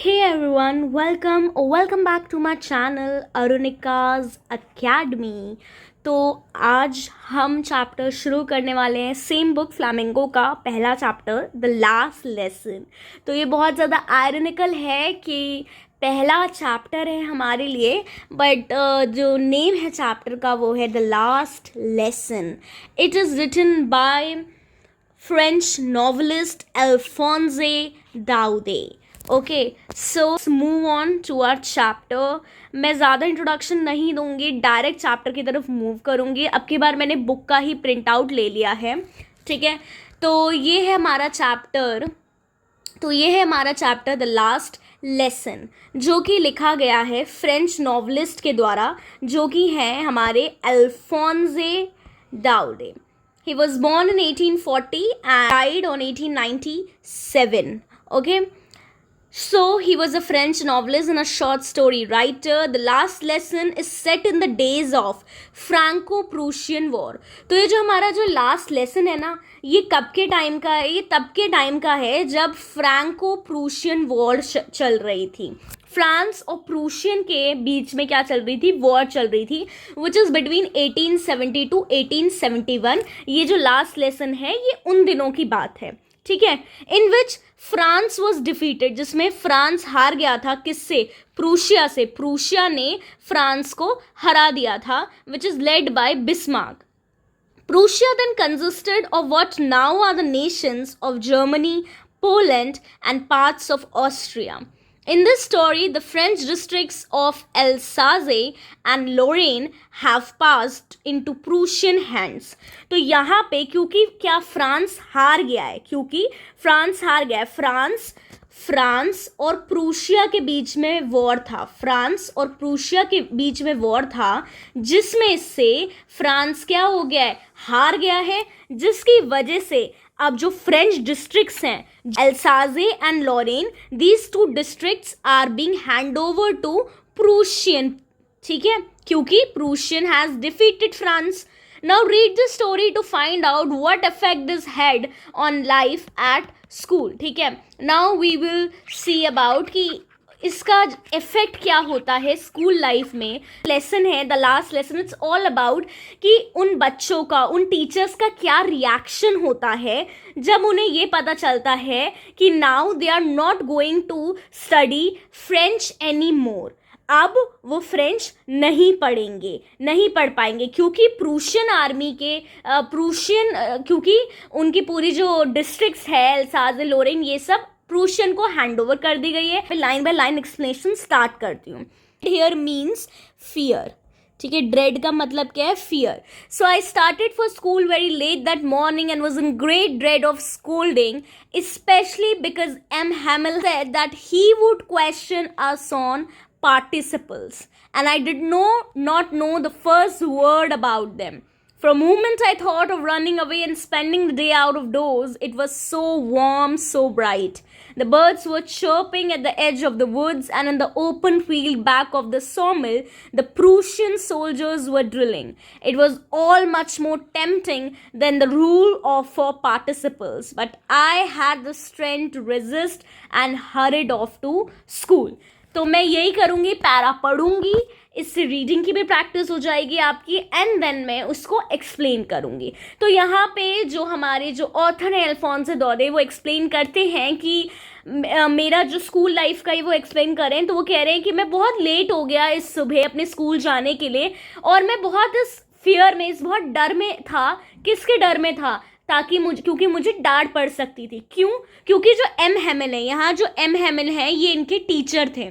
Hey everyone, welcome back to my channel Arunika's Academy। तो आज हम चैप्टर शुरू करने वाले हैं सेम बुक फ्लैमिंगो का पहला चैप्टर द लास्ट लेसन। तो ये बहुत ज़्यादा आयरनिकल है कि पहला चैप्टर है हमारे लिए, बट जो नेम है चैप्टर का वो है the last lesson. It is written by French novelist Alphonse Daudet. Okay, so move on to our chapter. मैं ज़्यादा इंट्रोडक्शन नहीं दूंगी, डायरेक्ट चैप्टर की तरफ मूव करूंगी। अब की बार मैंने बुक का ही प्रिंट आउट ले लिया है, ठीक है। तो ये है हमारा चैप्टर द लास्ट लेसन, जो कि लिखा गया है फ्रेंच नॉवलिस्ट के द्वारा, जो कि हैं हमारे अल्फोंसे दाऊदे। He was born in 1840 and died on 1897. Okay. So he was a French novelist and a short story writer. The last lesson is set in the days of Franco-Prussian War. तो ये जो हमारा जो लास्ट लेसन है ना, ये कब के टाइम का है? ये तब के टाइम का है जब फ्रैंको प्रूशियन वॉर चल रही थी। फ्रांस और प्रूशियन के बीच में क्या चल रही थी? वॉर चल रही थी, विच इज़ बिटवीन 1870 टू 1871। ये जो लास्ट लेसन है ये उन दिनों की बात है, ठीक है। इन विच फ्रांस वॉज डिफीटेड, जिसमें फ्रांस हार गया था। किससे? प्रूशिया से। प्रूशिया ने फ्रांस को हरा दिया था, which is led by Bismarck. Prussia then consisted of what now are the nations of Germany, Poland, and parts of Austria. In this story, the French districts of Alsace and Lorraine have passed into Prussian hands. तो यहाँ पे क्योंकि क्या France हार गया है, France और Prussia के बीच में वॉर था, जिसमें से फ्रांस क्या हो गया है? हार गया है, जिसकी वजह से अब जो फ्रेंच डिस्ट्रिक्ट्स हैं Alsace and Lorraine, these two districts are being hand over to Prussian, ठीक है, क्योंकि Prussian has defeated France. Now read the story to find out what effect this had on life at school, ठीक है। Now we will see about कि इसका effect क्या होता है स्कूल लाइफ में। लेसन है the last lesson, it's all about कि उन बच्चों का, उन टीचर्स का क्या रिएक्शन होता है जब उन्हें ये पता चलता है कि now they are not going to study French any more. अब वो फ्रेंच नहीं पढ़ पाएंगे क्योंकि प्रूशियन आर्मी के क्योंकि उनकी पूरी जो डिस्ट्रिक्ट्स है एल्साजे लोरेन, ये सब प्रूशियन को हैंड ओवर कर दी गई है। Line by line explanation start करती हूँ। हियर मीन्स फियर, ठीक है। ड्रेड का मतलब क्या है? Fear. So I started for school very let that morning and was in great dread of scolding, especially because M. Hamel said that he would question us on participles and I did not know the first word about them. For a moment I thought of running away and spending the day out of doors. It was so warm, so bright. The birds were chirping at the edge of the woods, and in the open field back of the sawmill, the Prussian soldiers were drilling. It was all much more tempting than the rule for participles, but I had the strength to resist and hurried off to school. तो मैं यही करूँगी, para पढ़ूँगी, इससे reading की भी practice हो जाएगी आपकी, एंड देन मैं उसको एक्सप्लेन करूँगी। तो यहाँ पे जो हमारे जो ऑथर हैं अल्फोंसे दाऊदे, वो एक्सप्लेन करते हैं कि मेरा जो स्कूल लाइफ का ही वो एक्सप्लेन करें, तो वो कह रहे हैं कि मैं बहुत लेट हो गया इस सुबह अपने स्कूल जाने के लिए, और मैं बहुत इस फियर में, इस बहुत डर में था। किसके डर में था? क्योंकि मुझे डांट पड़ सकती थी। क्यों? क्योंकि जो एम हैमिल है, यहाँ जो एम हैमिल है ये इनके टीचर थे।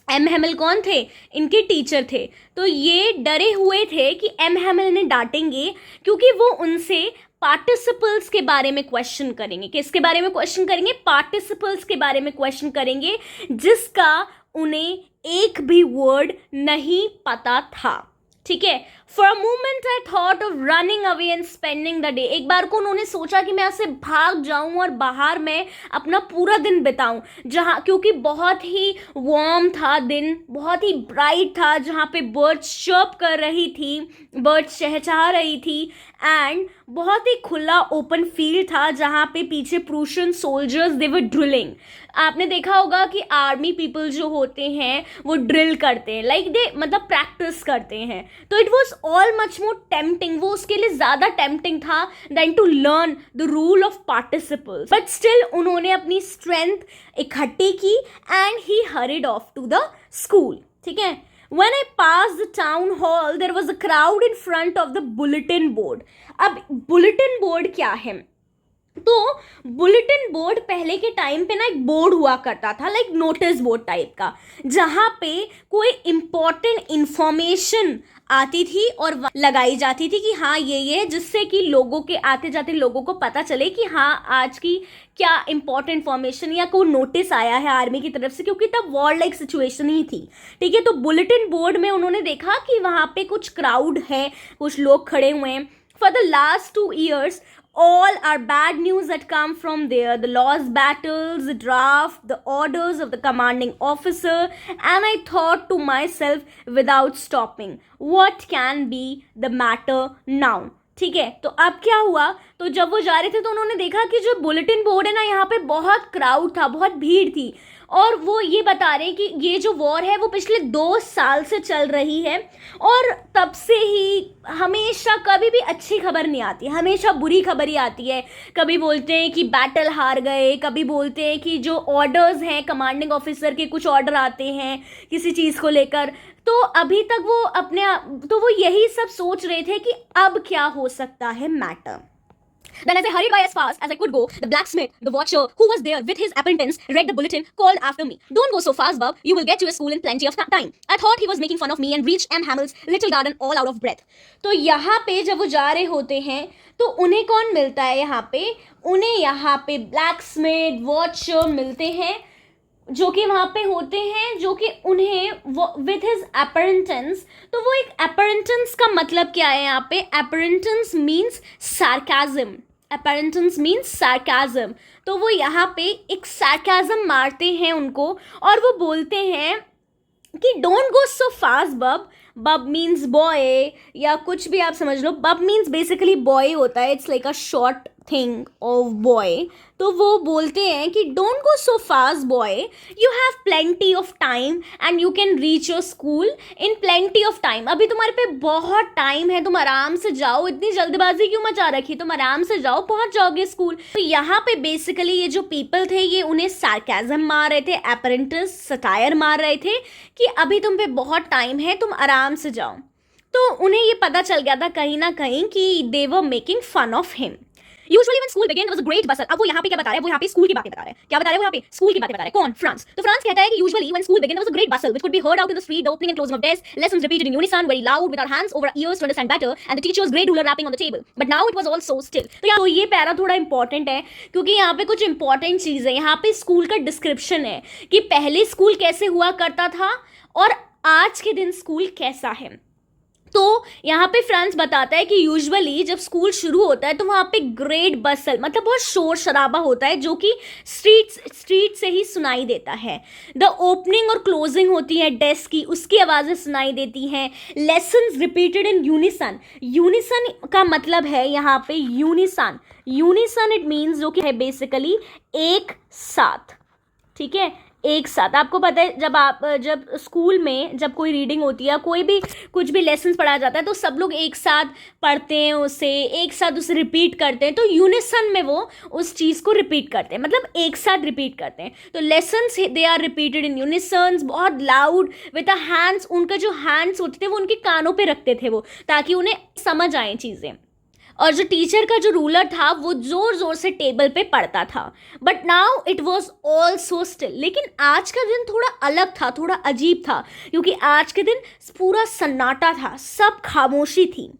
एम हैमिल कौन थे? इनके टीचर थे। तो ये डरे हुए थे कि एम हैमिल ने डांटेंगे, क्योंकि वो उनसे पार्टिसिपल्स के बारे में क्वेश्चन करेंगे। किसके बारे में क्वेश्चन करेंगे? पार्टिसिपल्स के बारे में क्वेश्चन करेंगे, जिसका उन्हें एक भी वर्ड नहीं पता था, ठीक है। For a moment I thought of running away and spending the day. एक बार को उन्होंने सोचा कि मैं ऐसे भाग जाऊं और बाहर मैं अपना पूरा दिन बिताऊं, जहां क्योंकि बहुत ही वार्म था दिन, बहुत ही ब्राइट था, जहां पे बर्ड्स चर्प कर रही थी, बर्ड्स चहचहा रही थी, एंड बहुत ही खुला ओपन फील्ड था जहाँ पे पीछे प्रूशियन सोल्जर्स दे वर ड्रिलिंग. आपने देखा होगा कि आर्मी पीपल जो होते हैं वो ड्रिल करते हैं, लाइक दे मतलब प्रैक्टिस करते हैं. तो it was all much more tempting, वो उसके लिए ज़्यादा टेम्पटिंग था then to learn the rule of participles. But still उन्होंने अपनी स्ट्रेंथ इकट्ठी की and he hurried off to the school. ठीक है. When I passed the town hall, there was a crowd in front of the bulletin board. अब bulletin board क्या है? तो बुलेटिन बोर्ड पहले के टाइम पे ना एक बोर्ड हुआ करता था, लाइक नोटिस बोर्ड टाइप का, जहाँ पे कोई इम्पोर्टेंट इंफॉर्मेशन आती थी और लगाई जाती थी कि हाँ ये, जिससे कि लोगों के आते जाते लोगों को पता चले कि हाँ आज की क्या इंपॉर्टेंट इंफॉर्मेशन या कोई नोटिस आया है आर्मी की तरफ से, क्योंकि तब वॉर लाइक सिचुएशन ही थी. ठीक है. तो बुलेटिन बोर्ड में उन्होंने देखा कि वहाँ पे कुछ क्राउड है, कुछ लोग खड़े हुए हैं. For the last 2 years all are bad news that come from there, the lost battles, the draft, the orders of the commanding officer, and I thought to myself without stopping, what can be the matter now. ठीक है. तो अब क्या हुआ, तो जब वो जा रहे थे तो उन्होंने देखा कि जो बुलेटिन बोर्ड है ना, यहाँ पे बहुत क्राउड था, बहुत भीड़ थी, और वो ये बता रहे हैं कि ये जो वॉर है वो पिछले 2 साल से चल रही है, और तब से ही हमेशा कभी भी अच्छी खबर नहीं आती, हमेशा बुरी खबर ही आती है. कभी बोलते हैं कि बैटल हार गए, कभी बोलते हैं कि जो ऑर्डर्स हैं कमांडिंग ऑफिसर के, कुछ ऑर्डर आते हैं किसी चीज़ को लेकर. तो अभी तक वो तो वो यही सब सोच रहे थे कि अब क्या हो सकता है matter. Then as I hurried by as fast as I could go, the blacksmith, the watcher, who was there with his apprentice, read the bulletin, called after me. Don't go so fast, bub. You will get to your school in plenty of time. I thought he was making fun of me and reached M. Hamel's little garden all out of breath. तो यहाँ पे जब वो जा रहे होते हैं तो उन्हें कौन मिलता है यहाँ पे? उन्हें यहाँ पे blacksmith, watcher मिलते हैं, जो कि वहाँ पे होते हैं, जो कि उन्हें विथ हिज अपरेंटेंस. तो वो एक अपरेंटेंस का मतलब क्या है यहाँ पे? Apparentness means sarcasm. Apparentness means sarcasm. तो वो यहाँ पे एक सार्काज्म मारते हैं उनको, और वो बोलते हैं कि डोंट गो सो फास्ट बब. बब मीन्स बॉय, या कुछ भी आप समझ लो. बब मीन्स बेसिकली बॉय होता है, it's like a short thing of boy. तो वो बोलते हैं कि don't go so fast boy, you have plenty of time and you can reach your school in plenty of time. अभी तुम्हारे पे बहुत टाइम है, तुम आराम से जाओ, इतनी जल्दबाजी क्यों मचा रखी, तुम आराम से जाओ, पहुंच जाओगे स्कूल. तो यहाँ पे बेसिकली ये जो पीपल थे ये उन्हें सार्काज्म मार रहे थे, अपरेंटिस सटायर मार रहे थे कि अभी तुम पे बहुत टाइम है, तुम आराम से जाओ. तो उन्हें ये पता चल गया था कहीं ना कहीं कि they were making fun of him. Usually when school began there was a great bustle. अब वो यहाँ पे क्या बता रहे हैं? वो यहाँ पे स्कूल की बातें बता रहे हैं. क्या बता रहे हैं वो यहाँ पे? स्कूल की बातें बता रहे हैं. कौन? फ्रांस. तो फ्रांस कहता है कि usually when school began there was a great bustle which could be heard out in the street, the opening and closing of desks, lessons repeated in unison, very loud, with our hands over our ears to understand better, and the teacher's great ruler rapping on the table. But now it was all so still. तो ये para थोड़ा important है क्योंकि यहाँ पे कुछ important चीज़ है. यहाँ पे स्कूल का डिस्क्रिप्शन है कि पहले स्कूल कैसे हुआ करता था और आज के दिन स्कूल कैसा है. तो यहाँ पे फ्रांस बताता है कि यूजुअली जब स्कूल शुरू होता है तो वहाँ पे ग्रेट बसल, मतलब बहुत शोर शराबा होता है जो कि स्ट्रीट से ही सुनाई देता है. द ओपनिंग और क्लोजिंग होती है डेस्क की, उसकी आवाज़ें सुनाई देती हैं. Lessons repeated in unison. Unison का मतलब है यहाँ पे यूनिसन. यूनिसन इट मीन्स जो कि है बेसिकली एक साथ. ठीक है, एक साथ. आपको पता है जब स्कूल में जब कोई रीडिंग होती है, कोई भी कुछ भी लेसन पढ़ाया जाता है तो सब लोग एक साथ पढ़ते हैं, उसे एक साथ उसे रिपीट करते हैं. तो यूनिसन में वो उस चीज़ को रिपीट करते हैं, मतलब एक साथ रिपीट करते हैं. तो lessons they are repeated in unisons, बहुत लाउड विद अ हैंड्स. उनका जो हैंड्स होते थे वो उनके कानों पे रखते थे वो, ताकि उन्हें समझ आए चीज़ें. और जो टीचर का जो रूलर था वो जोर जोर से टेबल पे पढ़ता था. But now it was all so still. लेकिन आज का दिन थोड़ा अलग था, थोड़ा अजीब था, क्योंकि आज के दिन पूरा सन्नाटा था, सब खामोशी थी.